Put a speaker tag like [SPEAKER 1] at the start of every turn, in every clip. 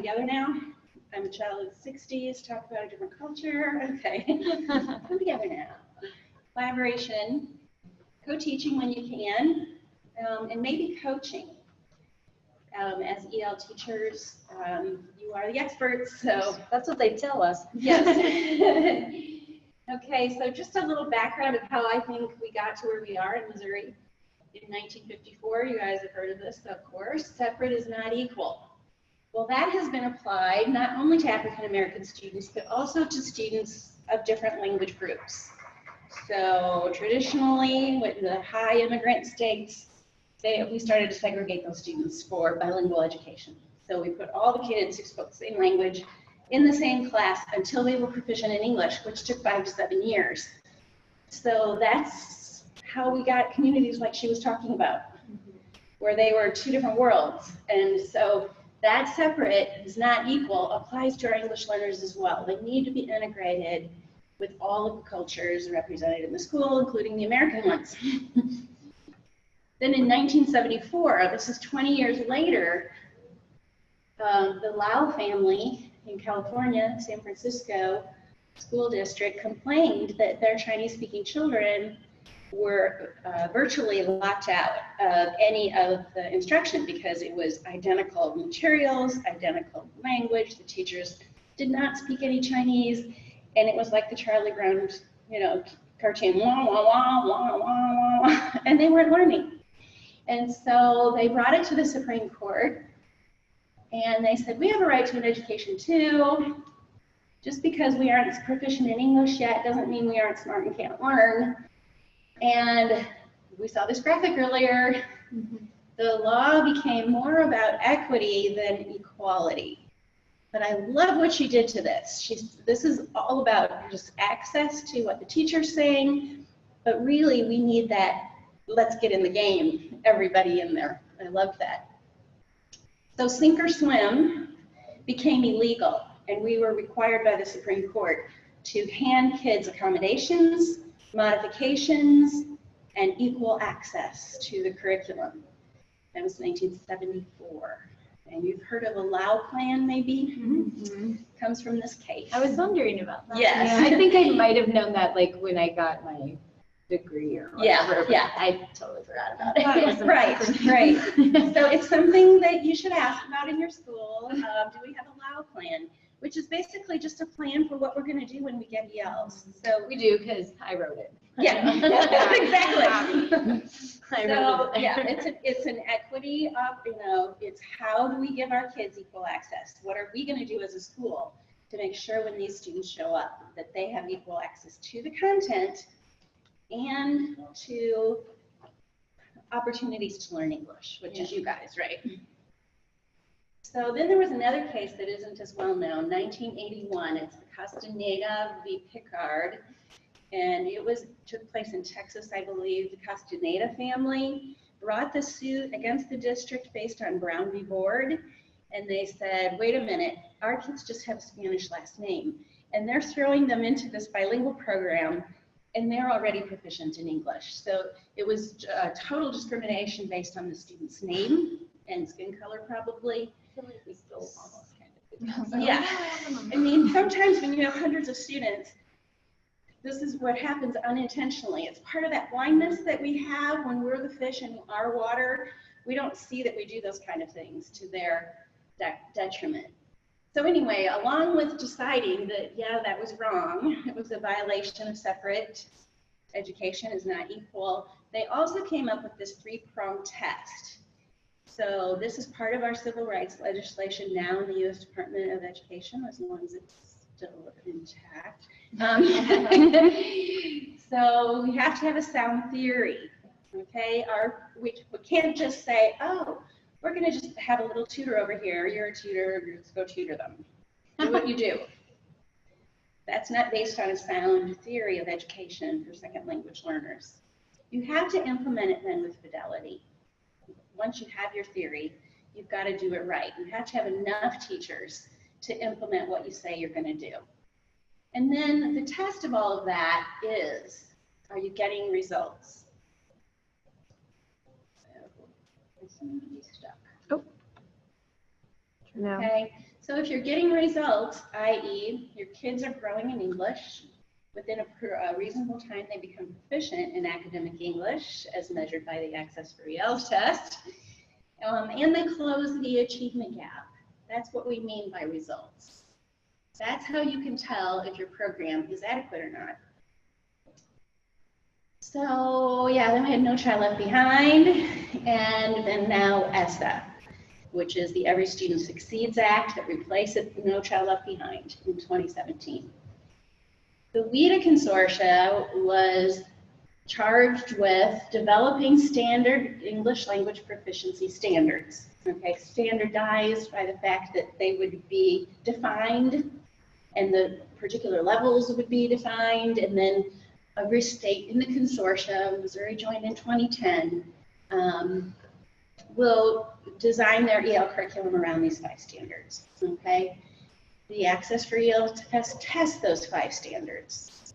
[SPEAKER 1] Together now. I'm a child of the 60s, talk about a different culture. Okay, come together now. Collaboration, co-teaching when you can, and maybe coaching. As EL teachers, you are the experts, so.
[SPEAKER 2] That's what they tell us.
[SPEAKER 1] Yes. Okay, so just a little background of how I think we got to where we are in Missouri. In 1954, you guys have heard of this, of course, separate is not equal. Well, that has been applied not only to African American students, but also to students of different language groups. So traditionally, with the high immigrant states, we started to segregate those students for bilingual education. So we put all the kids who spoke the same language in the same class until they were proficient in English, which took 5 to 7 years. So that's how we got communities like she was talking about, where they were two different worlds. And so that separate is not equal applies to our English learners as well. They need to be integrated with all of the cultures represented in the school, including the American ones. Then in 1974, this is 20 years later, the Lau family in California, San Francisco school district, complained that their Chinese-speaking children were virtually locked out of any of the instruction because it was identical materials, identical language. The teachers did not speak any Chinese, and it was like the Charlie Brown, cartoon, wah, wah, wah, wah, wah, wah, and they weren't learning. And so they brought it to the Supreme Court, and they said, we have a right to an education too. Just because we aren't proficient in English yet doesn't mean we aren't smart and can't learn. And we saw this graphic earlier. The law became more about equity than equality. But I love what she did to this. This is all about just access to what the teacher's saying, but really we need that, let's get in the game, everybody in there. I love that. So sink or swim became illegal, and we were required by the Supreme Court to hand kids accommodations, modifications, and equal access to the curriculum. That was 1974. And you've heard of a Lau plan, maybe? Comes from this case.
[SPEAKER 2] I was wondering about that.
[SPEAKER 1] Yes.
[SPEAKER 2] Yeah, I think I might have known that like when I got my degree or whatever.
[SPEAKER 1] Yeah.
[SPEAKER 2] I totally forgot about it.
[SPEAKER 1] Right. So it's something that you should ask about in your school. Do we have a Lau plan? Which is basically just a plan for what we're going to do when we get ELs. So
[SPEAKER 2] we do, because I wrote it.
[SPEAKER 1] Yeah, exactly.
[SPEAKER 2] So
[SPEAKER 1] yeah, it's an equity of, it's how do we give our kids equal access? What are we going to do as a school to make sure when these students show up that they have equal access to the content and to opportunities to learn English, which is you guys, right? So then there was another case that isn't as well known, 1981. It's the Castañeda v. Pickard, and it took place in Texas, I believe. The Castañeda family brought the suit against the district based on Brown v. Board, and they said, wait a minute, our kids just have a Spanish last name, and they're throwing them into this bilingual program, and they're already proficient in English. So it was total discrimination based on the student's name and skin color, probably.
[SPEAKER 2] I feel like we still almost kind of
[SPEAKER 1] yeah. I mean, sometimes when you have hundreds of students, this is what happens unintentionally. It's part of that blindness that we have when we're the fish in our water. We don't see that we do those kind of things to their detriment. So anyway, along with deciding that, yeah, that was wrong, it was a violation of separate education is not equal, they also came up with this three-prong test. So this is part of our civil rights legislation now in the U.S. Department of Education, as long as it's still intact. So we have to have a sound theory, okay? We can't just say, oh, we're going to just have a little tutor over here. You're a tutor, let's go tutor them. Do what you do. That's not based on a sound theory of education for second language learners. You have to implement it then with fidelity. Once you have your theory, you've got to do it right. You have to have enough teachers to implement what you say you're going to do. And then the test of all of that is, are you getting results? So, I seem to be stuck.
[SPEAKER 2] No.
[SPEAKER 1] Okay, So if you're getting results, i.e. your kids are growing in English, within a reasonable time they become proficient in academic English as measured by the Access for ELs test, and they close the achievement gap. That's what we mean by results. That's how you can tell if your program is adequate or not. So yeah, then we had No Child Left Behind, and then now ESTA, which is the Every Student Succeeds Act that replaced No Child Left Behind in 2017. The WIDA Consortia was charged with developing standard English language proficiency standards, okay, standardized by the fact that they would be defined and the particular levels would be defined, and then every state in the consortia, Missouri joined in 2010, will design their EL curriculum around these 5 standards, okay? The Access for EL test tests those 5 standards.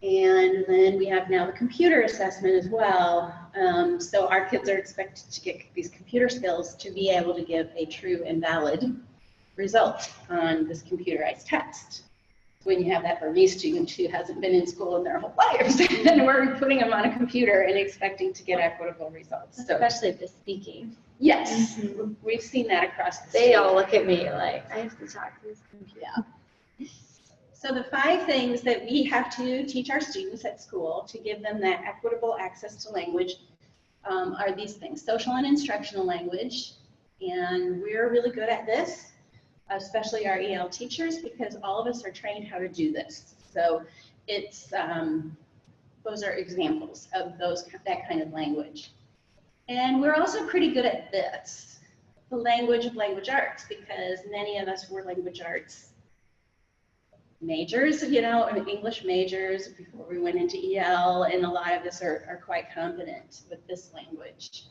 [SPEAKER 1] And then we have now the computer assessment as well. So our kids are expected to get these computer skills to be able to give a true and valid result on this computerized test. When you have that Burmese student who hasn't been in school in their whole lives, and we're putting them on a computer and expecting to get equitable results. So,
[SPEAKER 2] Especially if they're speaking.
[SPEAKER 1] yes,
[SPEAKER 2] Mm-hmm.
[SPEAKER 1] we've seen that across the
[SPEAKER 2] They
[SPEAKER 1] state.
[SPEAKER 2] all look at me like, I have to talk to this computer.
[SPEAKER 1] Yeah. So the 5 things that we have to teach our students at school to give them that equitable access to language are these things: social and instructional language, and we're really good at this, especially our EL teachers, because all of us are trained how to do this. So it's those are examples of that kind of language. And we're also pretty good at this, the language of language arts, because many of us were language arts majors, you know, English majors before we went into EL, and a lot of us are quite competent with this language.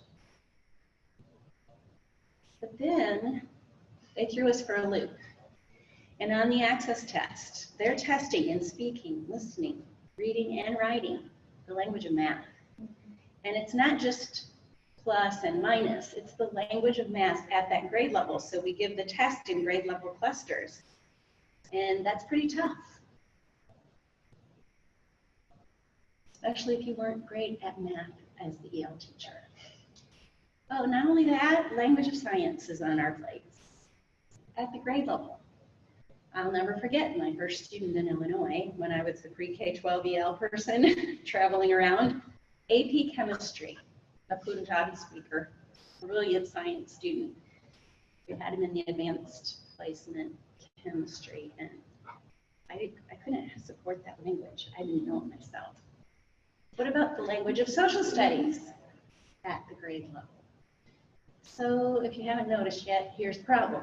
[SPEAKER 1] But then they threw us for a loop. And on the access test, they're testing in speaking, listening, reading, and writing the language of math. And it's not just plus and minus, it's the language of math at that grade level. So we give the test in grade level clusters. And that's pretty tough, especially if you weren't great at math as the EL teacher. Oh, not only that, language of science is on our plates at the grade level. I'll never forget my first student in Illinois when I was the pre-K-12 EL person traveling around. AP chemistry, a Punjabi speaker, a brilliant science student. We had him in the advanced placement chemistry, and I couldn't support that language. I didn't know it myself. What about the language of social studies at the grade level? So if you haven't noticed yet, here's the problem.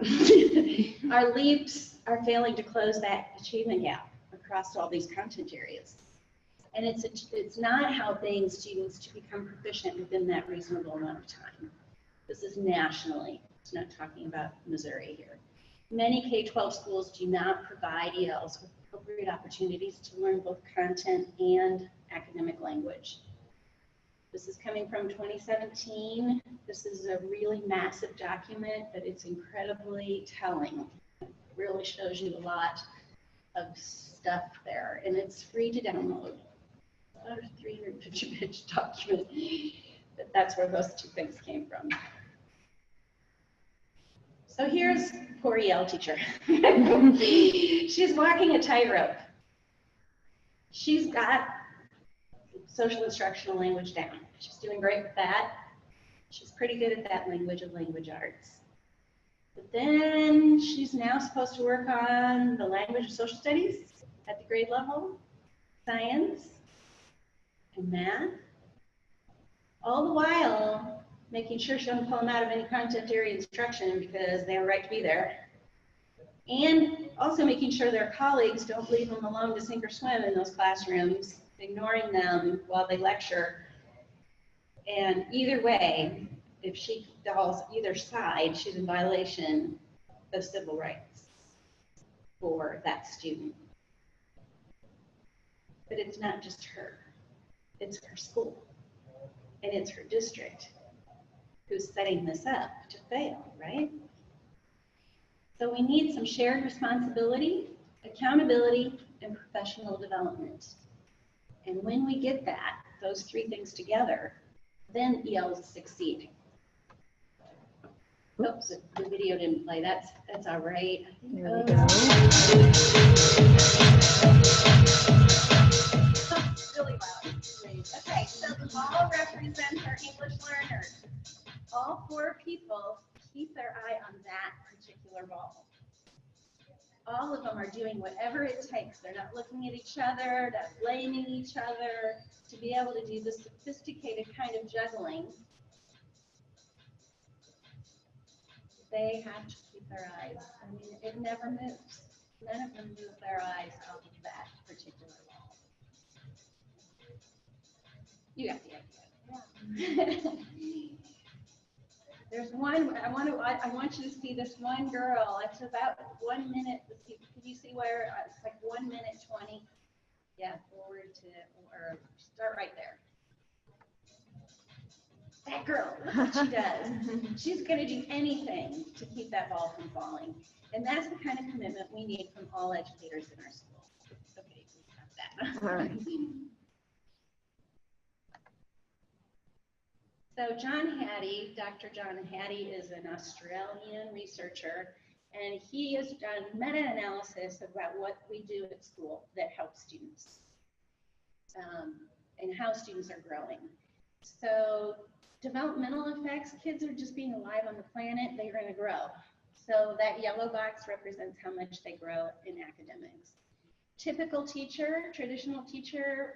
[SPEAKER 1] Our LEAPs are failing to close that achievement gap across all these content areas. And it's not helping students to become proficient within that reasonable amount of time. This is nationally. It's not talking about Missouri here. Many K-12 schools do not provide ELs with appropriate opportunities to learn both content and academic language. This is coming from 2017. This is a really massive document, but it's incredibly telling. It really shows you a lot of stuff there, and it's free to download. About a 350-page document, but that's where those 2 things came from. So here's poor EL teacher. She's walking a tightrope. She's got social instructional language down. She's doing great with that. She's pretty good at that language of language arts. But then she's now supposed to work on the language of social studies at the grade level, science, and math, all the while making sure she doesn't pull them out of any content area instruction because they have a right to be there, and also making sure their colleagues don't leave them alone to sink or swim in those classrooms, ignoring them while they lecture. And either way, if she falls either side, she's in violation of civil rights for that student. But it's not just her. It's her school, and it's her district who's setting this up to fail, right? So we need some shared responsibility, accountability, and professional development. And when we get that, those three things together, then ELs succeed. Oops, the video didn't play. That's all right.
[SPEAKER 2] There we go.
[SPEAKER 1] Really loud. Okay, so all represent our English learners. All four people keep their eye on that particular ball. All of them are doing whatever it takes. They're not looking at each other, not blaming each other, to be able to do this sophisticated kind of juggling. They have to keep their eyes. I mean, it never moves. None of them move their eyes off of that particular ball. You got the idea. There's one, I want you to see this one girl. It's about 1 minute. Can you see where it's like 1 minute 20? Yeah, forward to, or start right there. That girl, look what she does. She's going to do anything to keep that ball from falling. And that's the kind of commitment we need from all educators in our school. Okay, we have that.
[SPEAKER 2] All right.
[SPEAKER 1] So John Hattie, Dr. John Hattie is an Australian researcher, and he has done meta-analysis about what we do at school that helps students and how students are growing. So developmental effects, kids are just being alive on the planet, they're going to grow. So that yellow box represents how much they grow in academics. Typical teacher, traditional teacher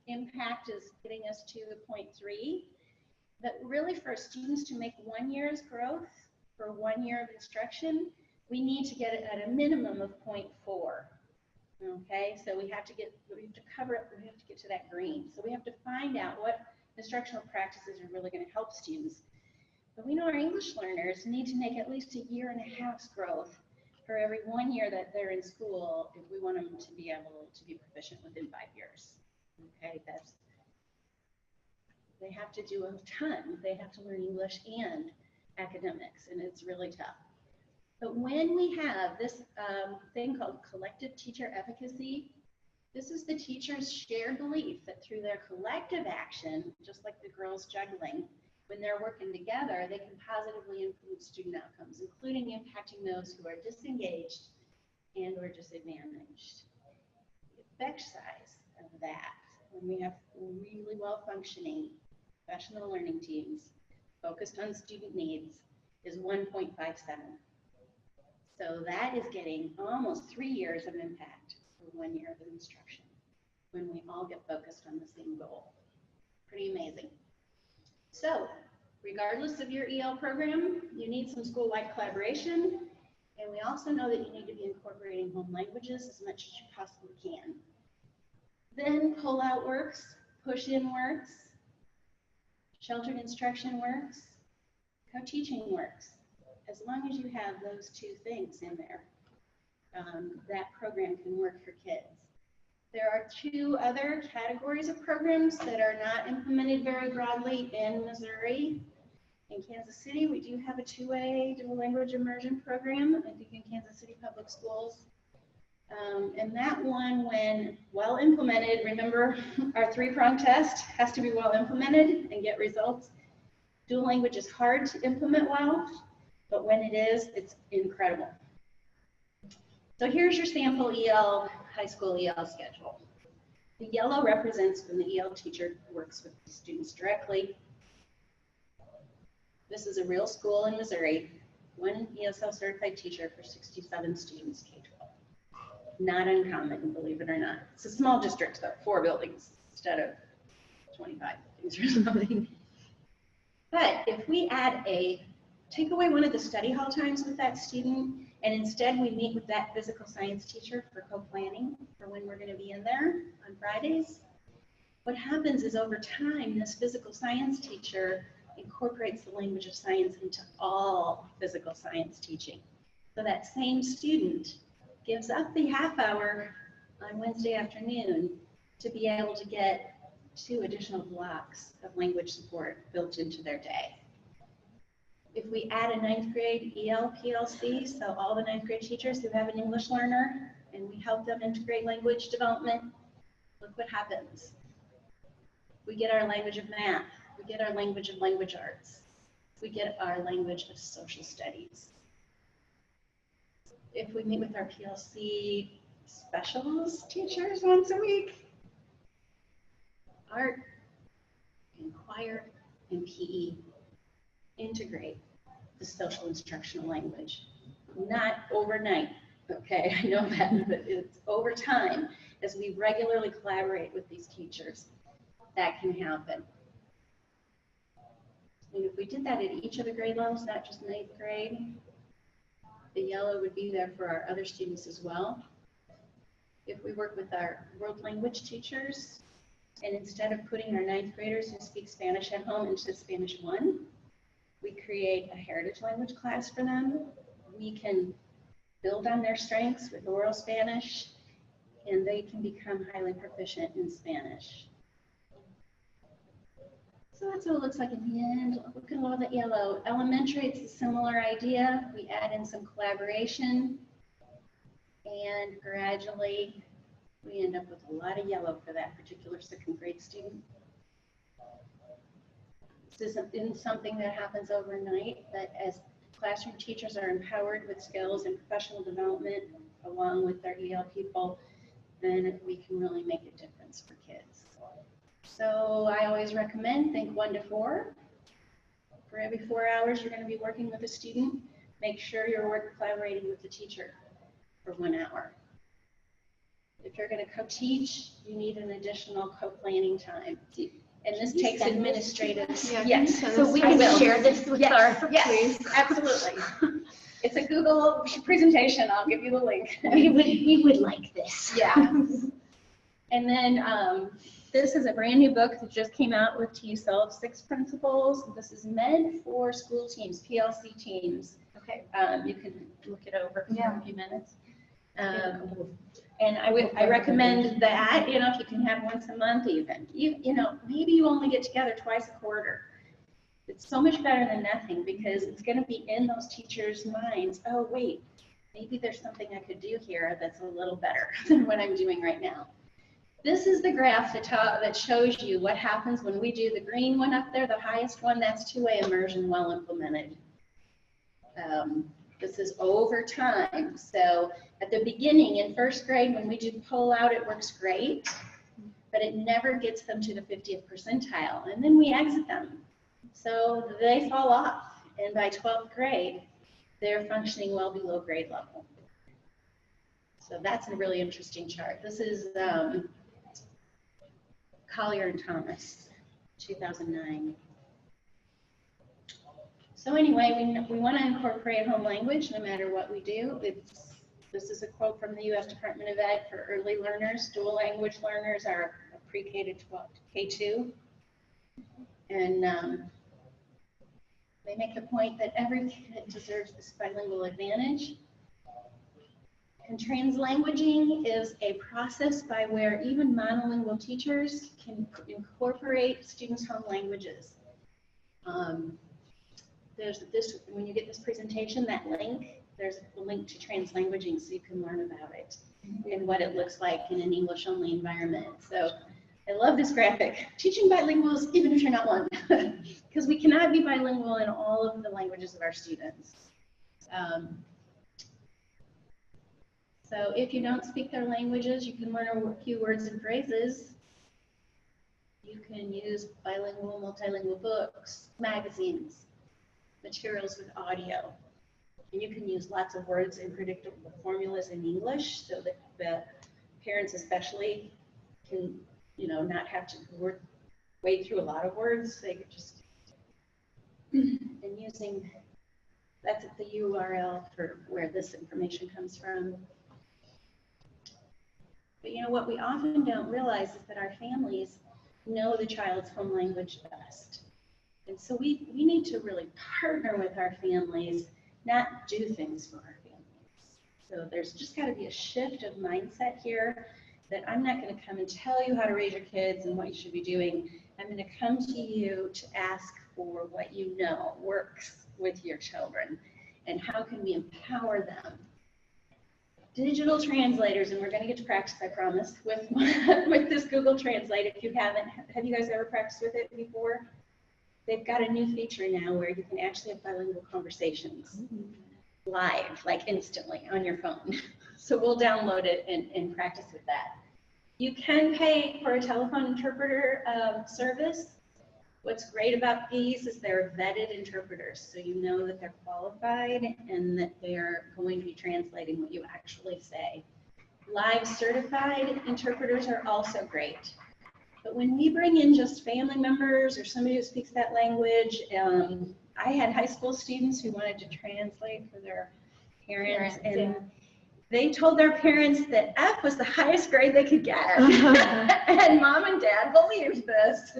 [SPEAKER 1] impact is getting us to a 0.3. But really for students to make 1 year's growth for 1 year of instruction, we need to get it at a minimum of 0.4. Okay, so we have to get to that green. So we have to find out what instructional practices are really going to help students. But we know our English learners need to make at least 1.5 years growth for every 1 year that they're in school if we want them to be able to be proficient within 5 years. Okay, they have to do a ton. They have to learn English and academics, and it's really tough. But when we have this thing called collective teacher efficacy, this is the teacher's shared belief that through their collective action, just like the girls juggling, when they're working together, they can positively influence student outcomes, including impacting those who are disengaged and or disadvantaged. The effect size of that, when we have really well-functioning professional learning teams focused on student needs, is 1.57. So that is getting almost 3 years of impact for 1 year of instruction when we all get focused on the same goal. Pretty amazing. So regardless of your EL program, you need some school-wide collaboration, and we also know that you need to be incorporating home languages as much as you possibly can. Then pull-out works, push-in works, sheltered instruction works, co-teaching works. As long as you have those two things in there, that program can work for kids. There are 2 other categories of programs that are not implemented very broadly in Missouri. In Kansas City, we do have a 2A dual language immersion program, I think in Kansas City Public Schools. And that one, when well implemented, remember our 3-prong test has to be well implemented and get results. Dual language is hard to implement well, but when it is, it's incredible. So here's your sample EL, high school EL schedule. The yellow represents when the EL teacher works with the students directly. This is a real school in Missouri, 1 ESL certified teacher for 67 students, K-12. Not uncommon, believe it or not. It's a small district, though, 4 buildings instead of 25 buildings or something. But if we take away one of the study hall times with that student, and instead we meet with that physical science teacher for co-planning for when we're going to be in there on Fridays, what happens is over time, this physical science teacher incorporates the language of science into all physical science teaching. So that same student gives up the half hour on Wednesday afternoon to be able to get 2 additional blocks of language support built into their day. If we add a 9th grade ELPLC, so all the 9th grade teachers who have an English learner, and we help them integrate language development, look what happens. We get our language of math. We get our language of language arts. We get our language of social studies. If we meet with our PLC specials teachers once a week, art and choir and PE integrate the social instructional language. Not overnight, okay? I know that, but it's over time as we regularly collaborate with these teachers. That can happen. And if we did that at each of the grade levels, not just 9th grade, the yellow would be there for our other students as well. If we work with our world language teachers, and instead of putting our 9th graders who speak Spanish at home into Spanish 1, we create a heritage language class for them. We can build on their strengths with oral Spanish, and they can become highly proficient in Spanish. So that's what it looks like at the end. Look at all the yellow. Elementary, it's a similar idea. We add in some collaboration, and gradually we end up with a lot of yellow for that particular 2nd grade student. This isn't something that happens overnight, but as classroom teachers are empowered with skills and professional development along with their EL people, then we can really make a difference for kids. So I always recommend think 1 to 4. For every 4 hours you're going to be working with a student, make sure you're collaborating with the teacher for 1 hour. If you're going to co-teach, you need an additional co-planning time. And this takes administrative. Yes,
[SPEAKER 2] so we can share this with our.
[SPEAKER 1] Yes, absolutely. It's a Google presentation. I'll give you the link.
[SPEAKER 2] We would like this.
[SPEAKER 1] Yeah. And then this is a brand new book that just came out with TESOL, 6 principles. This is meant for school teams, PLC teams.
[SPEAKER 2] Okay.
[SPEAKER 1] You can look it over for a few minutes. And I recommend that, you know, if you can have once a month even. You know, maybe you only get together twice a quarter. It's so much better than nothing because it's going to be in those teachers' minds. Oh, wait, maybe there's something I could do here that's a little better than what I'm doing right now. This is the graph that shows you what happens when we do the green one up there, the highest one. That's two-way immersion well implemented. This is over time. So at the beginning in 1st grade, when we do pull out, it works great, but it never gets them to the 50th percentile. And then we exit them. So they fall off. And by 12th grade, they're functioning well below grade level. So that's a really interesting chart. This is Collier and Thomas, 2009. So anyway, we want to incorporate home language no matter what we do. This is a quote from the U.S. Department of Ed for early learners. Dual language learners are pre-K to K2. And they make the point that every kid deserves this bilingual advantage. And translanguaging is a process by where even monolingual teachers can incorporate students' home languages. There's this, when you get this presentation, that link, there's a link to Translanguaging so you can learn about it and what it looks like in an English-only environment. So I love this graphic. Teaching bilinguals, even if you're not one, because we cannot be bilingual in all of the languages of our students. So if you don't speak their languages, you can learn a few words and phrases. You can use bilingual, multilingual books, magazines, materials with audio. And you can use lots of words and predictable formulas in English so that the parents especially can, you know, not have to wade through a lot of words. They could just, and using, that's the URL for where this information comes from. But you know, what we often don't realize is that our families know the child's home language best. And so we need to really partner with our families, not do things for our families. So there's just got to be a shift of mindset here that I'm not going to come and tell you how to raise your kids and what you should be doing. I'm going to come to you to ask for what you know works. with your children, and how can we empower them? Digital translators, and we're going to get to practice, I promise, with this Google Translate. If you haven't, have you guys ever practiced with it before? They've got a new feature now where you can actually have bilingual conversations live, like instantly on your phone. So we'll download it and practice with that. You can pay for a telephone interpreter service. What's great about these is they're vetted interpreters, so you know that they're qualified and that they're going to be translating what you actually say. Live certified interpreters are also great. But when we bring in just family members or somebody who speaks that language, I had high school students who wanted to translate for their parents, and they told their parents that F was the highest grade they could get. And mom and dad believed this.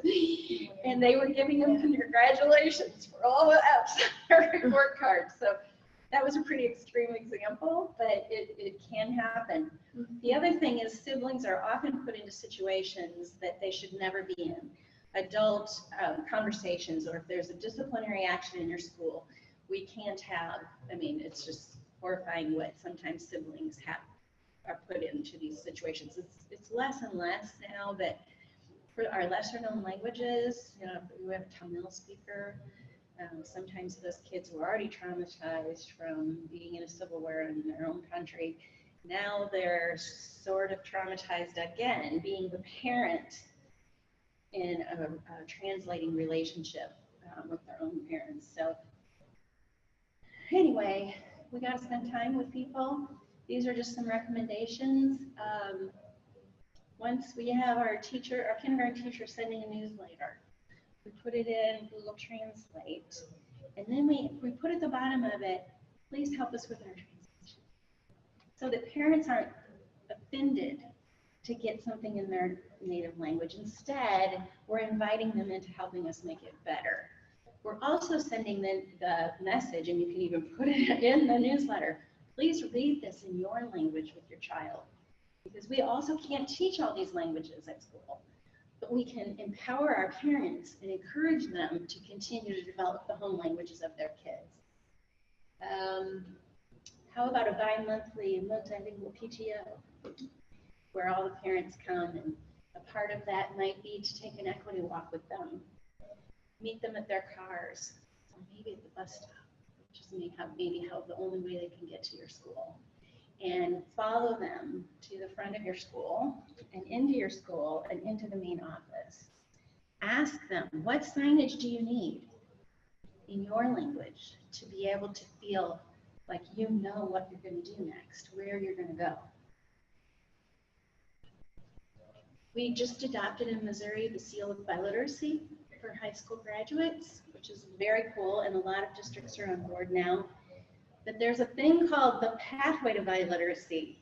[SPEAKER 1] And they were giving them congratulations for all the F's on their report cards. So that was a pretty extreme example, but it can happen. The other thing is siblings are often put into situations that they should never be in. Adult conversations, or if there's a disciplinary action in your school, we can't have, I mean, it's just horrifying what sometimes siblings are put into these situations. It's less and less now, but for our lesser known languages, you know, if we have a Tamil speaker, sometimes those kids were already traumatized from being in a civil war in their own country. Now they're sort of traumatized again, being the parent in a translating relationship with their own parents. So anyway, we got to spend time with people. These are just some recommendations. Once we have our kindergarten teacher sending a newsletter, we put it in Google Translate, and then we put at the bottom of it, please help us with our translation, so that parents aren't offended to get something in their native language. Instead, we're inviting them into helping us make it better. We're also sending the message, and you can even put it in the newsletter, please read this in your language with your child, because we also can't teach all these languages at school, but we can empower our parents and encourage them to continue to develop the home languages of their kids. How about a bi-monthly multilingual PTO, where all the parents come, and a part of that might be to take an equity walk with them, meet them at their cars, or maybe at the bus stop, which is maybe how the only way they can get to your school, and follow them to the front of your school and into your school and into the main office. Ask them, what signage do you need in your language to be able to feel like you know what you're going to do next, where you're going to go. We just adopted in Missouri the seal of biliteracy for high school graduates, which is very cool, and a lot of districts are on board now. But there's a thing called the pathway to biliteracy.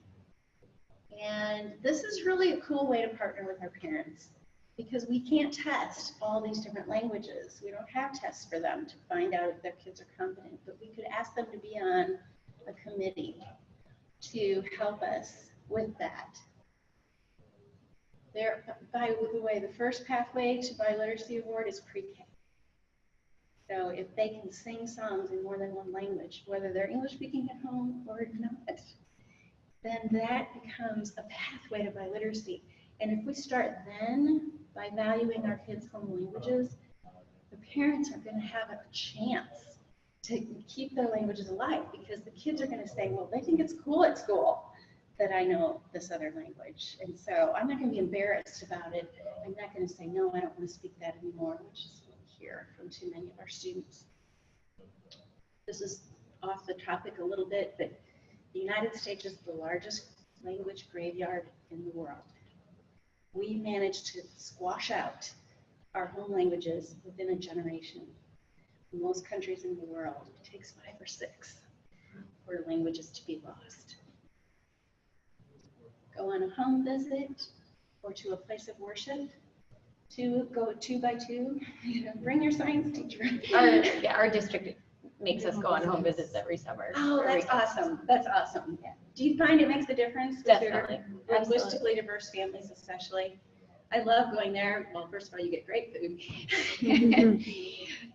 [SPEAKER 1] And this is really a cool way to partner with our parents, because we can't test all these different languages. We don't have tests for them to find out if their kids are competent, but we could ask them to be on a committee to help us with that. By the way, the first pathway to biliteracy award is pre-K. So if they can sing songs in more than one language, whether they're English speaking at home or not, then that becomes a pathway to biliteracy. And if we start then by valuing our kids' home languages, the parents are going to have a chance to keep their languages alive, because the kids are going to say, well, they think it's cool at school that I know this other language. And so I'm not going to be embarrassed about it. I'm not going to say, no, I don't want to speak that anymore, which is what we hear from too many of our students. This is off the topic a little bit, but the United States is the largest language graveyard in the world. We managed to squash out our home languages within a generation. In most countries in the world, it takes 5 or 6 for languages to be lost. Go on a home visit or to a place of worship, to go 2 by 2, bring your science teacher.
[SPEAKER 2] Our district makes us go on home visits every summer.
[SPEAKER 1] Oh, that's awesome. That's awesome. Yeah. Do you find it makes a difference?
[SPEAKER 2] Definitely.
[SPEAKER 1] Linguistically diverse families especially. I love going there. Well, first of all, you get great food.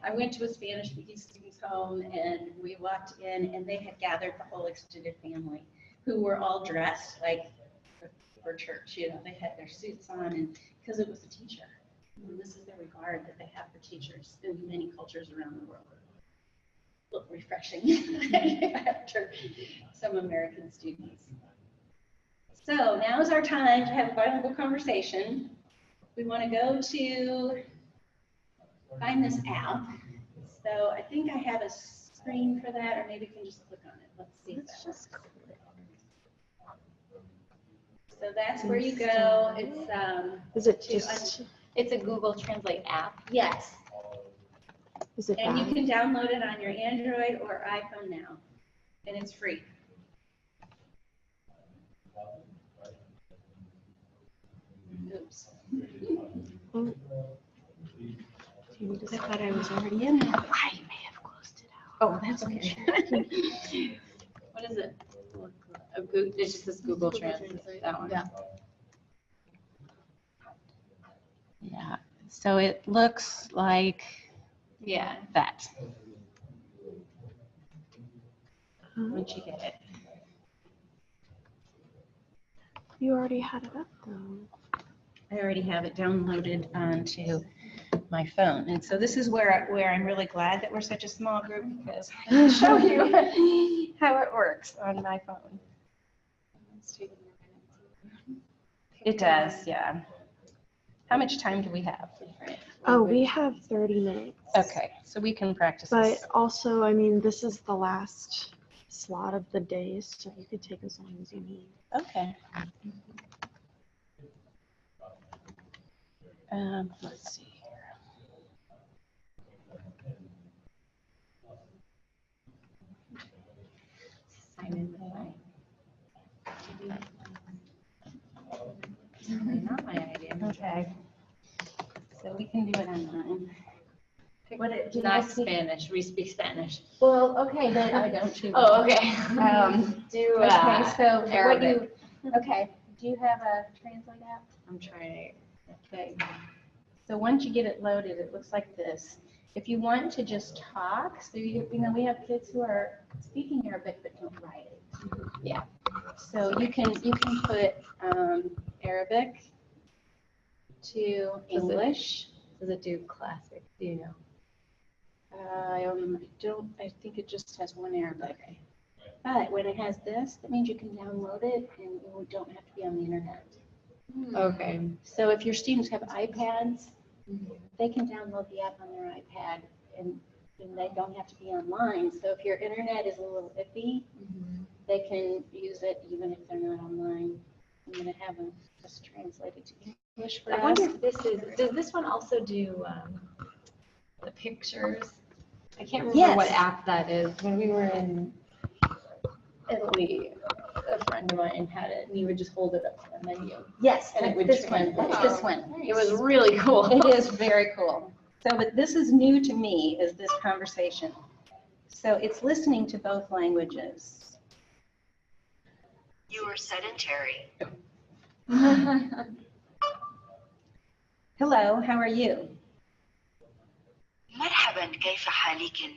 [SPEAKER 1] I went to a Spanish-speaking student home, and we walked in, and they had gathered the whole extended family, who were all dressed like for church. You know, they had their suits on, and because it was a teacher. And this is the regard that they have for teachers in many cultures around the world. A little refreshing after some American students. So now is our time to have a bilingual conversation. We want to go to find this app. So I think I have a screen for that, or maybe we can just click on it. Let's see.
[SPEAKER 2] Let's just click.
[SPEAKER 1] So that's where you go.
[SPEAKER 2] Is it just? It's a Google Translate app.
[SPEAKER 1] Yes.
[SPEAKER 2] Is it
[SPEAKER 1] And you
[SPEAKER 2] that?
[SPEAKER 1] can download it on your Android or iPhone now, and it's free. Oops.
[SPEAKER 2] Oh.
[SPEAKER 1] I thought I was already in there.
[SPEAKER 2] I may have closed it out.
[SPEAKER 1] Oh, that's okay.
[SPEAKER 2] What is it? It's just this Google Translate. That one.
[SPEAKER 1] Yeah.
[SPEAKER 3] Yeah, so it looks like
[SPEAKER 2] Yeah.
[SPEAKER 3] that. Once you get it.
[SPEAKER 2] You already had it up though.
[SPEAKER 3] I already have it downloaded onto my phone. And so this is where I'm really glad that we're such a small group, because I can show you how it works on my phone. It does, yeah. How much time do we have?
[SPEAKER 2] Oh, we have 30 minutes.
[SPEAKER 3] Okay, so we can practice
[SPEAKER 2] But
[SPEAKER 3] this.
[SPEAKER 2] also, I mean, this is the last slot of the day, so you could take as long as you need.
[SPEAKER 3] Okay. Let's see here.
[SPEAKER 2] Sign in with my.
[SPEAKER 3] Not my idea. Okay. So we can do it online.
[SPEAKER 2] Not Spanish. We speak Spanish.
[SPEAKER 3] Well, okay, then I don't choose.
[SPEAKER 2] Oh, okay. Do
[SPEAKER 3] Okay, so what
[SPEAKER 2] Arabic.
[SPEAKER 3] okay, do you have a translate app?
[SPEAKER 2] I'm trying.
[SPEAKER 3] Okay. So once you get it loaded, it looks like this. If you want to just talk, so you know, we have kids who are speaking Arabic but don't write it.
[SPEAKER 2] Yeah.
[SPEAKER 3] So you can put Arabic to English.
[SPEAKER 2] Does it do classic? Do you know?
[SPEAKER 3] I think it just has one Arabic.
[SPEAKER 2] Okay.
[SPEAKER 3] But when it has this, that means you can download it and you don't have to be on the internet.
[SPEAKER 2] Okay.
[SPEAKER 3] So if your students have iPads, they can download the app on their iPad and they don't have to be online. So if your internet is a little iffy, they can use it even if they're not online. I'm going to have them just translated to English for
[SPEAKER 2] I
[SPEAKER 3] us.
[SPEAKER 2] wonder if this is, does this one also do the pictures? I can't remember what
[SPEAKER 3] Yes.
[SPEAKER 2] app that is. When we were in Italy, a friend of mine had it, and you would just hold it up to the menu.
[SPEAKER 3] Yes,
[SPEAKER 2] And it would
[SPEAKER 3] this one.
[SPEAKER 2] translate.
[SPEAKER 3] That's this one.
[SPEAKER 2] It was really cool.
[SPEAKER 3] It is very cool. So, but this is new to me, is this conversation. So it's listening to both languages.
[SPEAKER 4] You are sedentary.
[SPEAKER 3] Hello, how are you?
[SPEAKER 4] مرحبا كيف حالك؟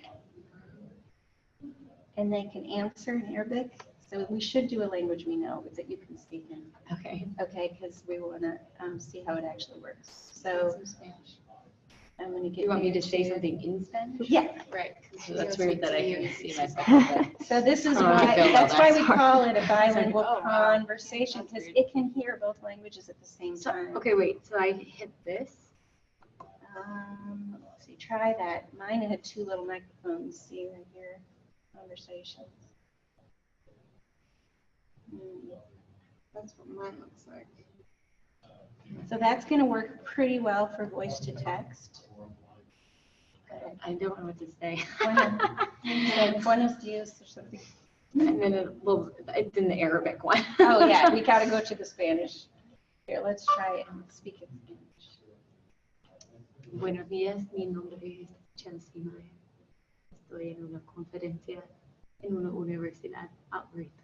[SPEAKER 3] And they can answer in Arabic. So we should do a language we know that you can speak in.
[SPEAKER 2] Okay.
[SPEAKER 3] Okay, because we want to see how it actually works. So I'm going to get
[SPEAKER 2] You want me
[SPEAKER 3] you
[SPEAKER 2] to say something in Spanish?
[SPEAKER 3] Yeah.
[SPEAKER 2] Right. That's weird that I can see myself.
[SPEAKER 3] So this is
[SPEAKER 2] Oh, I
[SPEAKER 3] why,
[SPEAKER 2] feel
[SPEAKER 3] that's why we
[SPEAKER 2] that.
[SPEAKER 3] call it a bilingual
[SPEAKER 2] Oh, wow.
[SPEAKER 3] conversation, because
[SPEAKER 2] That's weird.
[SPEAKER 3] it can hear both languages at the same
[SPEAKER 2] So,
[SPEAKER 3] time.
[SPEAKER 2] okay, wait. So I hit this.
[SPEAKER 3] Let's see, try that. Mine had two little microphones. See right here, conversations.
[SPEAKER 2] That's what mine looks like.
[SPEAKER 3] So that's going to work pretty well for voice to text.
[SPEAKER 2] I don't know what to say.
[SPEAKER 3] Buenos dias or something.
[SPEAKER 2] And then it's in the Arabic one.
[SPEAKER 3] Oh yeah, we got to go to the Spanish. Here, let's try it and speak in Spanish.
[SPEAKER 5] Buenos días, mi nombre es Chelsea Mae. Estoy en una conferencia en una universidad ahorita.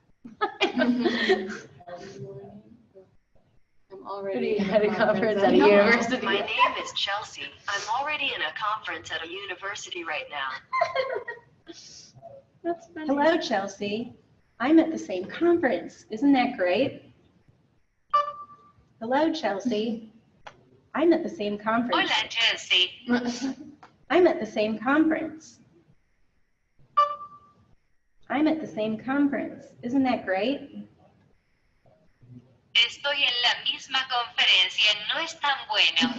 [SPEAKER 2] I'm already
[SPEAKER 5] At a conference at a
[SPEAKER 4] Hello,
[SPEAKER 5] university.
[SPEAKER 4] my name is Chelsea. I'm already in a conference at a university right now.
[SPEAKER 5] That's funny.
[SPEAKER 3] Hello, Chelsea. I'm at the same conference. Isn't that great? Hello, Chelsea. I'm at the same conference.
[SPEAKER 4] Hola, Chelsea.
[SPEAKER 3] I'm at the same conference. I'm at the same conference. Isn't that great?
[SPEAKER 4] Estoy en la misma conferencia. No es tan bueno.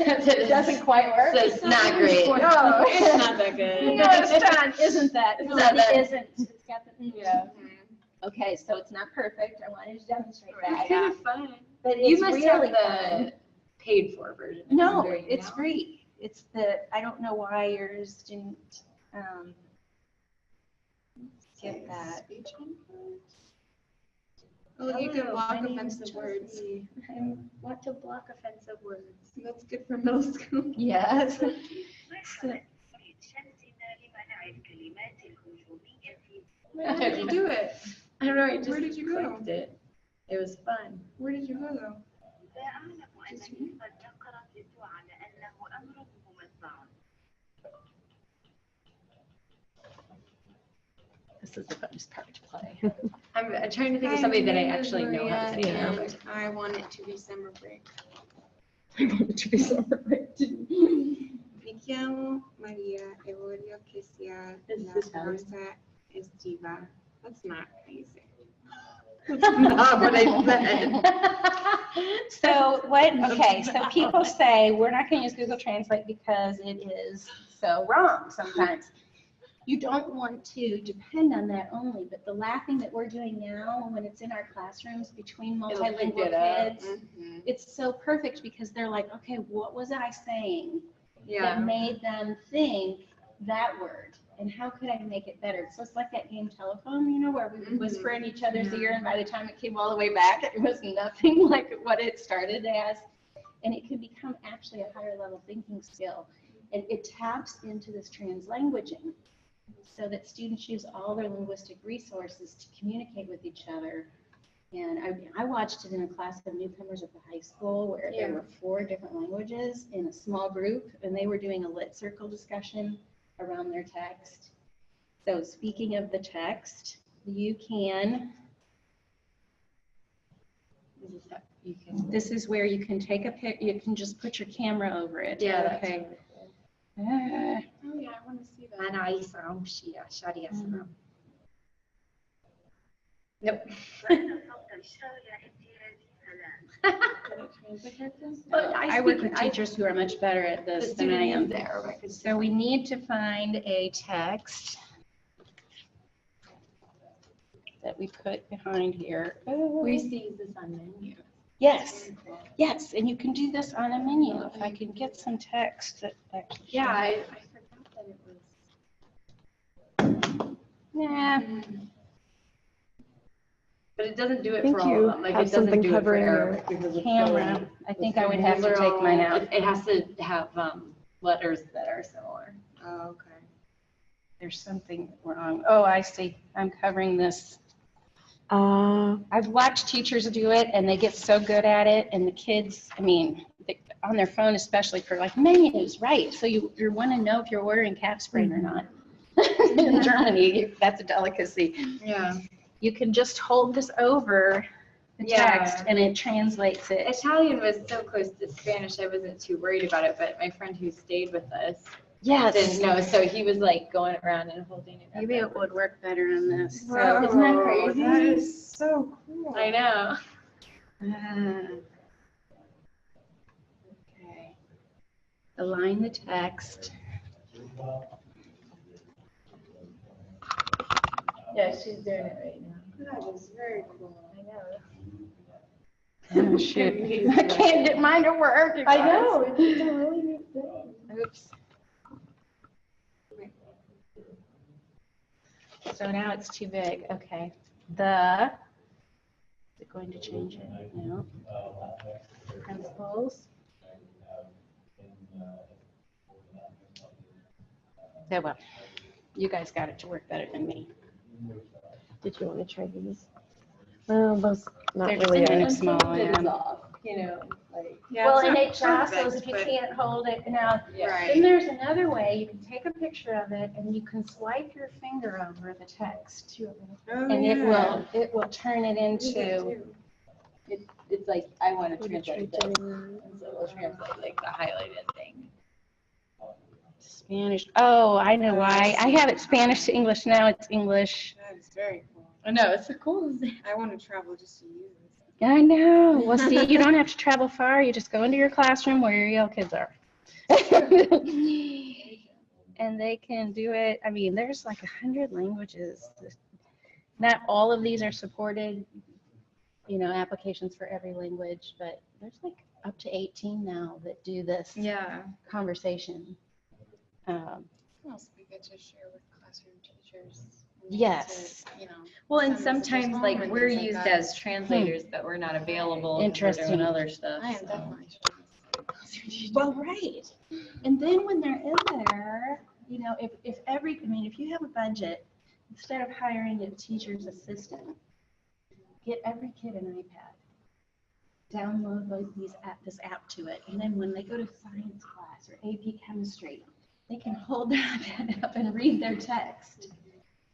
[SPEAKER 2] It
[SPEAKER 3] Doesn't quite work.
[SPEAKER 2] So it's not great.
[SPEAKER 3] No.
[SPEAKER 2] It's not that good.
[SPEAKER 3] No, it's done. Isn't that? It's
[SPEAKER 2] Not that-
[SPEAKER 3] isn't. It's got the,
[SPEAKER 2] Yeah.
[SPEAKER 3] Okay, so it's not perfect. I wanted to demonstrate
[SPEAKER 2] It's
[SPEAKER 3] that.
[SPEAKER 2] kind of fun.
[SPEAKER 3] But
[SPEAKER 2] You
[SPEAKER 3] it's
[SPEAKER 2] must
[SPEAKER 3] really
[SPEAKER 2] have
[SPEAKER 3] fun.
[SPEAKER 2] the paid for version.
[SPEAKER 3] No,
[SPEAKER 2] Wondering
[SPEAKER 3] it's
[SPEAKER 2] now.
[SPEAKER 3] free. It's the, I don't know why yours didn't, get that.
[SPEAKER 5] Oh, you can
[SPEAKER 3] Hello,
[SPEAKER 5] block
[SPEAKER 3] my name's
[SPEAKER 5] offensive words.
[SPEAKER 3] Chelsea.
[SPEAKER 5] I want to block offensive words.
[SPEAKER 2] That's good for middle school.
[SPEAKER 3] Yes.
[SPEAKER 5] How did you do it?
[SPEAKER 2] I don't know. I just
[SPEAKER 5] Where did you go?
[SPEAKER 2] clicked it. It was fun.
[SPEAKER 5] Where did you go though?
[SPEAKER 3] This is the funnest part to play.
[SPEAKER 2] I'm trying to think of
[SPEAKER 5] Hi,
[SPEAKER 2] somebody
[SPEAKER 5] my
[SPEAKER 2] that I
[SPEAKER 5] name is
[SPEAKER 2] actually know how to
[SPEAKER 5] Maria,
[SPEAKER 2] say now.
[SPEAKER 5] and I want it to be summer break. Me llamo María Evorio que sea
[SPEAKER 3] Is
[SPEAKER 5] la
[SPEAKER 3] this how you-
[SPEAKER 5] fuerza estiva. That's not how you say it.
[SPEAKER 2] Not what I said.
[SPEAKER 3] So what, okay, so people say, we're not going to use Google Translate because it is so wrong sometimes. You don't want to depend on that only, but the laughing that we're doing now, when it's in our classrooms between
[SPEAKER 2] It'll pick
[SPEAKER 3] multilingual
[SPEAKER 2] it up.
[SPEAKER 3] kids, it's so perfect because they're like, okay, what was I saying
[SPEAKER 2] Yeah.
[SPEAKER 3] that made them think that word? And how could I make it better? So it's like that game Telephone, you know, where we would whisper in each other's ear, and by the time it came all the way back, it was nothing like what it started as. And it can become actually a higher level thinking skill. And it taps into this translanguaging so that students use all their linguistic resources to communicate with each other. And I watched it in a class of newcomers at the high school where there were 4 different languages in a small group, and they were doing a lit circle discussion around their text. So speaking of the text, you can, this is where you can take a pic, you can just put your camera over it.
[SPEAKER 2] Yeah, that's
[SPEAKER 3] Okay.
[SPEAKER 5] Oh yeah, I want to see that.
[SPEAKER 2] Nope.
[SPEAKER 3] But I work with teachers who are much better at
[SPEAKER 2] The
[SPEAKER 3] this than I am.
[SPEAKER 2] student is there, Rebecca.
[SPEAKER 3] So we need to find a text that we put behind here. Oh.
[SPEAKER 2] We used to use this on menu.
[SPEAKER 3] Yes, yes, and you can do this on a menu. If I can get some text that actually.
[SPEAKER 2] Yeah, I forgot that it was.
[SPEAKER 3] Nah,
[SPEAKER 2] But it doesn't do it
[SPEAKER 6] Thank
[SPEAKER 2] for all
[SPEAKER 6] you.
[SPEAKER 2] of them. Like
[SPEAKER 6] Have
[SPEAKER 2] it doesn't
[SPEAKER 6] something
[SPEAKER 2] do it for
[SPEAKER 6] covering your
[SPEAKER 2] Arabic because it's so
[SPEAKER 3] camera.
[SPEAKER 2] many.
[SPEAKER 3] I think I would have to take mine out.
[SPEAKER 2] It has to have letters that are similar.
[SPEAKER 5] Oh, okay.
[SPEAKER 3] There's something wrong. Oh, I see. I'm covering this. I've watched teachers do it and they get so good at it, and the kids, I mean, on their phone especially for like menus, right? So you want to know if you're ordering calf sprain or not. In Germany, that's a delicacy.
[SPEAKER 2] Yeah.
[SPEAKER 3] You can just hold this over the text and it translates it.
[SPEAKER 2] Italian was so close to Spanish, I wasn't too worried about it, but my friend who stayed with us
[SPEAKER 3] Yes.
[SPEAKER 2] didn't know, so he was like going around and holding it.
[SPEAKER 3] Maybe it would work better on this. So,
[SPEAKER 2] Whoa,
[SPEAKER 3] isn't that crazy?
[SPEAKER 5] That is so cool.
[SPEAKER 2] I know.
[SPEAKER 3] Okay. Align the text.
[SPEAKER 2] Yeah, she's doing it right now.
[SPEAKER 5] That is very cool.
[SPEAKER 2] I know.
[SPEAKER 3] Oh, shoot. I can't get mine to work. you
[SPEAKER 2] I
[SPEAKER 3] guys.
[SPEAKER 2] know, it's a really neat thing.
[SPEAKER 3] Oops. So now it's too big. Okay. Is it going to change it? No. Principles. Yeah, well, you guys got it to work better than me.
[SPEAKER 6] Did you want to try these? Well, those not
[SPEAKER 3] They're
[SPEAKER 6] really.
[SPEAKER 3] just kind of small.
[SPEAKER 2] It is
[SPEAKER 3] Yeah.
[SPEAKER 2] off. you know, like.
[SPEAKER 1] Yeah,
[SPEAKER 3] Well,
[SPEAKER 1] it's
[SPEAKER 3] and
[SPEAKER 1] not
[SPEAKER 3] it jostles if you
[SPEAKER 1] perfect,
[SPEAKER 3] can't hold it. Now,
[SPEAKER 1] but-
[SPEAKER 3] then
[SPEAKER 1] Right.
[SPEAKER 3] there's another way. You can take a picture of it and you can swipe your finger over the text.
[SPEAKER 1] Oh,
[SPEAKER 3] And
[SPEAKER 1] yeah.
[SPEAKER 3] it will turn it into,
[SPEAKER 2] It's like, I want to
[SPEAKER 5] Would you
[SPEAKER 2] translate
[SPEAKER 5] try
[SPEAKER 2] this,
[SPEAKER 5] doing
[SPEAKER 2] and so it'll translate like the highlighted thing.
[SPEAKER 3] Spanish. Oh, I know why. I have it Spanish to English now. It's English.
[SPEAKER 1] That is very cool.
[SPEAKER 2] I know, it's so cool.
[SPEAKER 1] I want to travel just to use this.
[SPEAKER 3] I know. Well, see, you don't have to travel far. You just go into your classroom where your yellow kids are. And they can do it. I mean, there's like 100 languages. Not all of these are supported, you know, applications for every language, but there's like up to 18 now that do this
[SPEAKER 1] Yeah.
[SPEAKER 3] conversation.
[SPEAKER 1] Also be good to share with classroom teachers.
[SPEAKER 3] Yes.
[SPEAKER 1] You know.
[SPEAKER 2] Well, and
[SPEAKER 1] Send messages
[SPEAKER 2] sometimes
[SPEAKER 1] home
[SPEAKER 2] like
[SPEAKER 1] and
[SPEAKER 2] we're
[SPEAKER 1] things like
[SPEAKER 2] used
[SPEAKER 1] that.
[SPEAKER 2] as translators, but we're not available. 'cause we're
[SPEAKER 3] Interesting.
[SPEAKER 2] doing other stuff.
[SPEAKER 1] I am
[SPEAKER 2] so.
[SPEAKER 1] definitely.
[SPEAKER 3] Well, right. And then when they're in there, you know, if you have a budget, instead of hiring a teacher's assistant, get every kid an iPad. Download this app to it. And then when they go to science class or AP chemistry, they can hold their iPad up and read their text.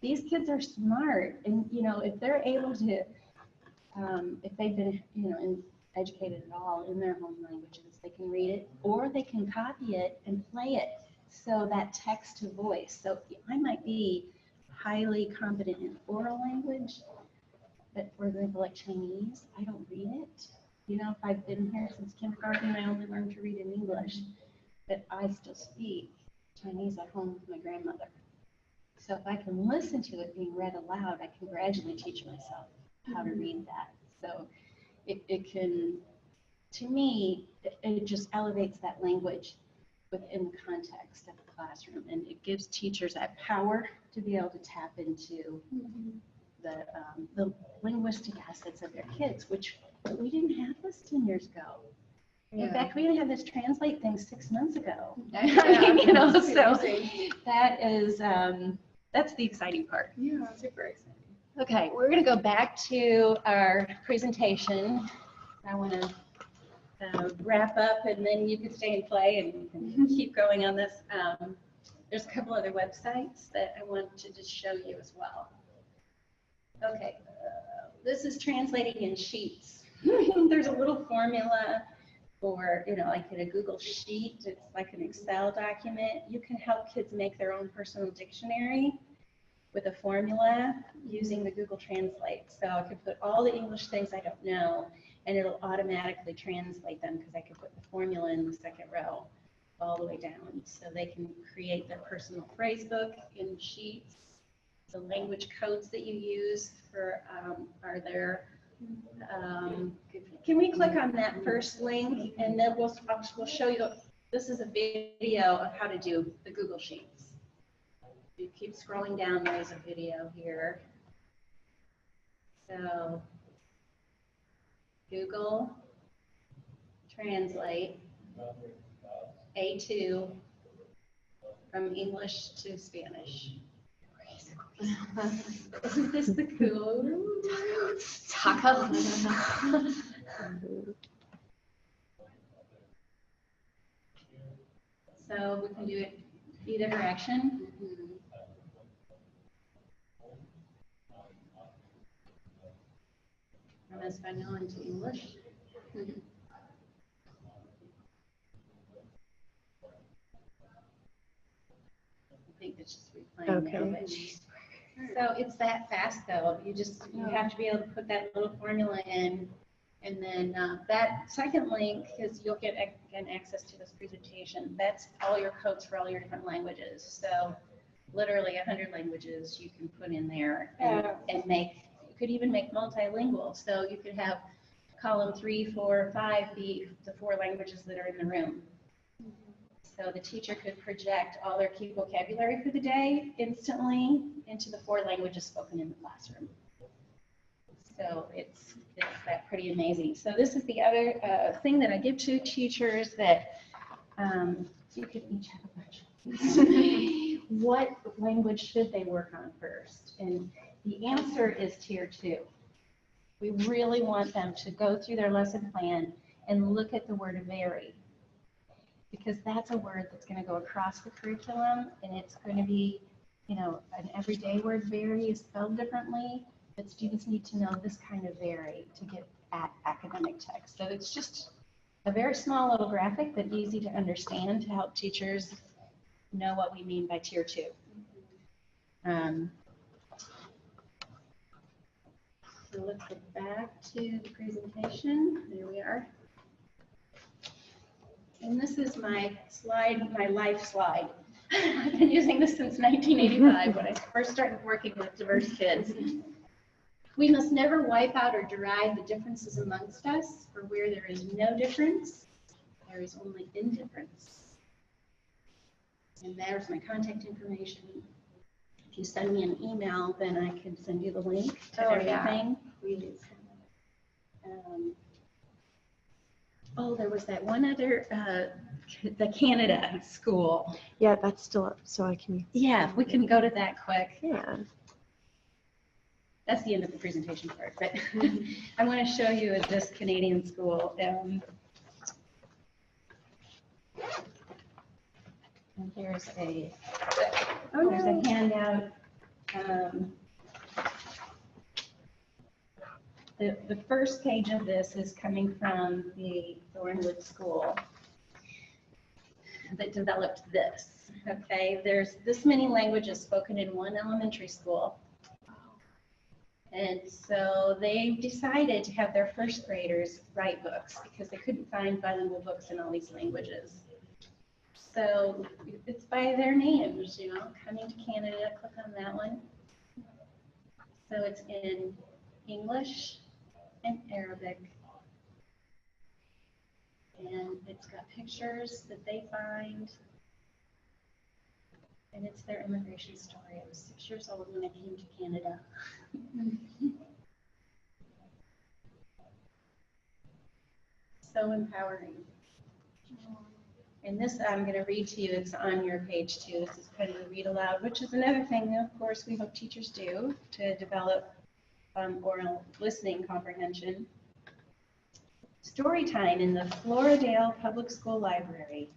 [SPEAKER 3] These kids are smart. And, you know, if they're able to, if they've been, you know, educated at all in their home languages, they can read it or they can copy it and play it. So that text to voice. So I might be highly competent in oral language, but for example, like Chinese, I don't read it. You know, if I've been here since kindergarten, I only learned to read in English, but I still speak Chinese at home with my grandmother. So if I can listen to it being read aloud, I can gradually teach myself how to read that. So it can, to me, it just elevates that language within the context of the classroom, and it gives teachers that power to be able to tap into the linguistic assets of their kids, which we didn't have this 10 years ago. In fact, we didn't have this translate thing 6 months ago. You know, so that is, that's the exciting part.
[SPEAKER 1] Yeah, super exciting.
[SPEAKER 3] Okay, we're going to go back to our presentation. I want to wrap up, and then you can stay and play, and we can keep going on this. There's a couple other websites that I want to just show you as well. Okay, this is translating in sheets. There's a little formula for, you know, like in a Google Sheet, it's like an Excel document. You can help kids make their own personal dictionary with a formula using the Google Translate. So I could put all the English things I don't know, and it'll automatically translate them because I could put the formula in the second row all the way down. So they can create their personal phrase book in sheets. The language codes that you use for are there. Can we click on that first link, and then we'll show you, this is a video of how to do the Google Sheets. You keep scrolling down, there's a video here. So Google Translate A2 from English to Spanish. Isn't this the code?
[SPEAKER 2] Taco.
[SPEAKER 1] So we can do it either direction. From Espanol into English. I think it's just replaying now, but so it's that fast though. You have to be able to put that little formula in, and then that second link is you'll get again access to this presentation. That's all your codes for all your different languages. So literally 100 languages you can put in there and make. You could even make multilingual. So you could have column 3, 4, 5 be the 4 languages that are in the room. So the teacher could project all their key vocabulary for the day instantly into the 4 languages spoken in the classroom. So it's that pretty amazing. So this is the other thing that I give to teachers that you could each have a bunch. What language should they work on first? And the answer is tier 2. We really want them to go through their lesson plan
[SPEAKER 3] and look at the word vary. Because that's a word that's going to go across the curriculum, and it's going to be, an everyday word vary is spelled differently, but students need to know this kind of vary to get at academic text. So it's just a very small little graphic, but easy to understand to help teachers know what we mean by tier 2. So let's get back to the presentation. There we are. And this is my slide, my life slide. I've been using this since 1985 when I first started working with diverse kids. We must never wipe out or deride the differences amongst us, for where there is no difference, there is only indifference. And there's my contact information. If you send me an email, then I can send you the link to everything. Please. There was that one other, the Canada school.
[SPEAKER 6] Yeah, that's still up, so I can.
[SPEAKER 3] Yeah, if we can go to that quick.
[SPEAKER 6] Yeah.
[SPEAKER 3] That's the end of the presentation part, but I want to show you this Canadian school. And here's a handout. The first page of this is coming from the Thornwood School that developed this. Okay, there's this many languages spoken in one elementary school. And so they decided to have their first graders write books because they couldn't find bilingual books in all these languages. So it's by their names, Coming to Canada, click on that one. So it's in English and Arabic. And it's got pictures that they find. And it's their immigration story. I was 6 years old when I came to Canada. So empowering. And this I'm going to read to you. It's on your page too. This is kind of a read aloud, which is another thing, of course, we hope teachers do to develop oral listening comprehension. Story time in the Floridale Public School Library.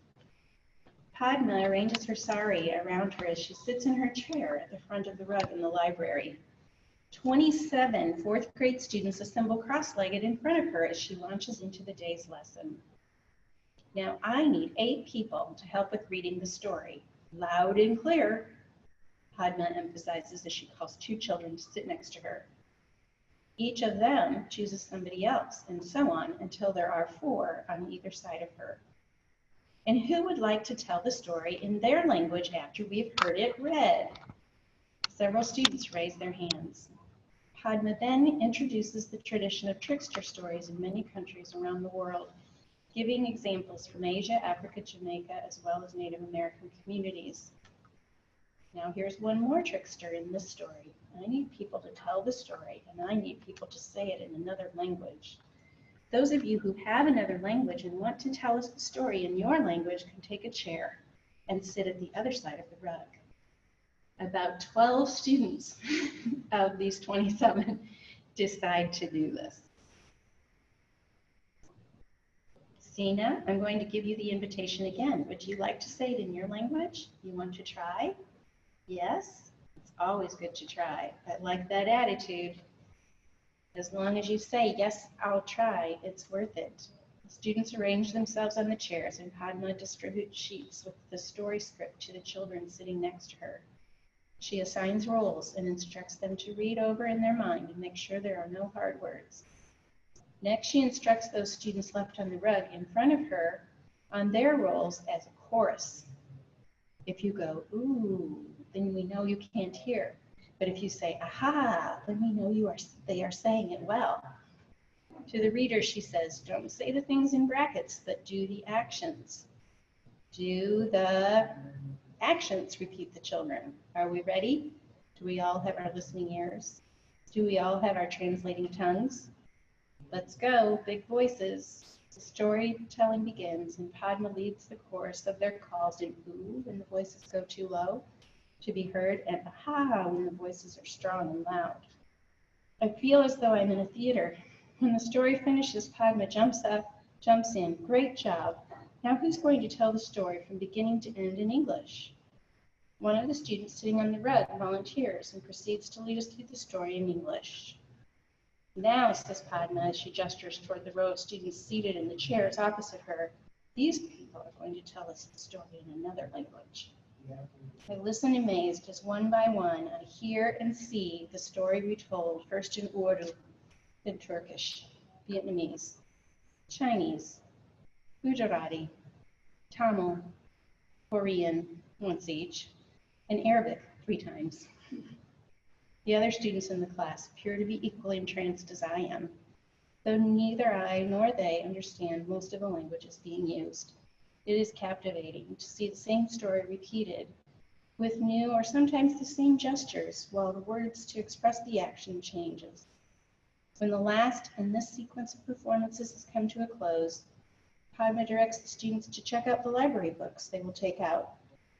[SPEAKER 3] Padma arranges her sari around her as she sits in her chair at the front of the rug in the library. 27 fourth grade students assemble cross-legged in front of her as she launches into the day's lesson. Now I need 8 people to help with reading the story. Loud and clear, Padma emphasizes as she calls 2 children to sit next to her. Each of them chooses somebody else, and so on until there are 4 on either side of her. And who would like to tell the story in their language after we've heard it read? Several students raise their hands. Padma then introduces the tradition of trickster stories in many countries around the world, giving examples from Asia, Africa, Jamaica, as well as Native American communities. Now here's one more trickster in this story. I need people to tell the story, and I need people to say it in another language. Those of you who have another language and want to tell us the story in your language can take a chair and sit at the other side of the rug. About 12 students of these 27 decide to do this. Sina, I'm going to give you the invitation again. Would you like to say it in your language? You want to try? Yes? It's always good to try. I like that attitude. As long as you say, yes, I'll try, it's worth it. Students arrange themselves on the chairs, and Padma distributes sheets with the story script to the children sitting next to her. She assigns roles and instructs them to read over in their mind and make sure there are no hard words. Next, she instructs those students left on the rug in front of her on their roles as a chorus. If you go, ooh, then we know you can't hear. But if you say, aha, then we know they are saying it well. To the reader, she says, don't say the things in brackets, but do the actions. Do the actions, repeat the children. Are we ready? Do we all have our listening ears? Do we all have our translating tongues? Let's go, big voices. The storytelling begins, and Padma leads the chorus of their calls in ooh when the voices go too low to be heard, and aha when the voices are strong and loud. I feel as though I'm in a theater. When the story finishes, Padma jumps up,
[SPEAKER 7] Jumps in. Great job. Now who's going to tell the story from beginning to end in English? One of the students sitting on the rug volunteers and proceeds to lead us through the story in English. Now, says Padma as she gestures toward the row of students seated in the chairs opposite her, these people are going to tell us the story in another language. I listen amazed as one by one I hear and see the story retold, first in Urdu, then Turkish, Vietnamese, Chinese, Gujarati, Tamil, Korean, once each, and Arabic 3 times. The other students in the class appear to be equally entranced as I am, though neither I nor they understand most of the languages being used. It is captivating to see the same story repeated with new or sometimes the same gestures while the words to express the action changes. When the last in this sequence of performances has come to a close, Padma directs the students to check out the library books they will take out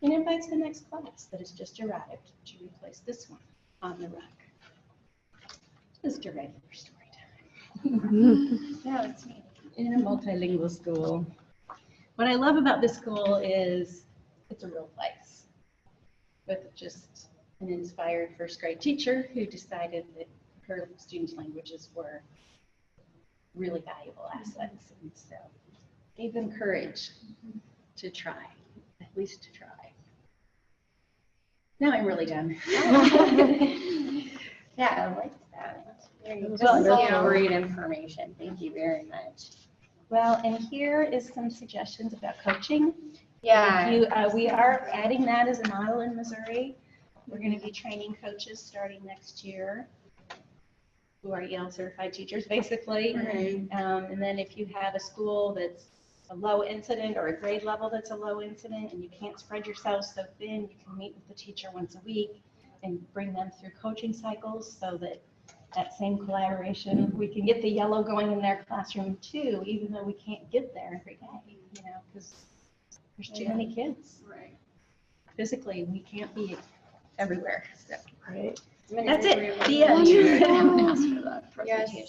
[SPEAKER 7] and invites the next class that has just arrived to replace this one on the rug. Just a regular story time.
[SPEAKER 2] Yeah, that's neat.
[SPEAKER 7] In a multilingual school. What I love about this school is it's a real place with just an inspired first grade teacher who decided that her students' languages were really valuable assets. And so gave them courage to try, at least to try. Now I'm really done.
[SPEAKER 2] Yeah, I liked that. This
[SPEAKER 7] Well,
[SPEAKER 2] is
[SPEAKER 7] thank
[SPEAKER 2] all
[SPEAKER 7] you.
[SPEAKER 2] great information. Thank you very much.
[SPEAKER 7] Well, and here is some suggestions about coaching.
[SPEAKER 2] Yeah.
[SPEAKER 7] We are adding that as a model in Missouri. We're going to be training coaches starting next year who are EL certified teachers, basically.
[SPEAKER 2] Right.
[SPEAKER 7] And then if you have a school that's a low incident or a grade level that's a low incident and you can't spread yourself so thin, you can meet with the teacher once a week and bring them through coaching cycles so that that same collaboration, we can get the yellow going in their classroom too, even though we can't get there every day, you know, because there's too many kids.
[SPEAKER 5] Right.
[SPEAKER 7] Physically, we can't be everywhere. So
[SPEAKER 6] Right.
[SPEAKER 7] that's it. The
[SPEAKER 2] Thank
[SPEAKER 7] end.
[SPEAKER 2] you for that presentation.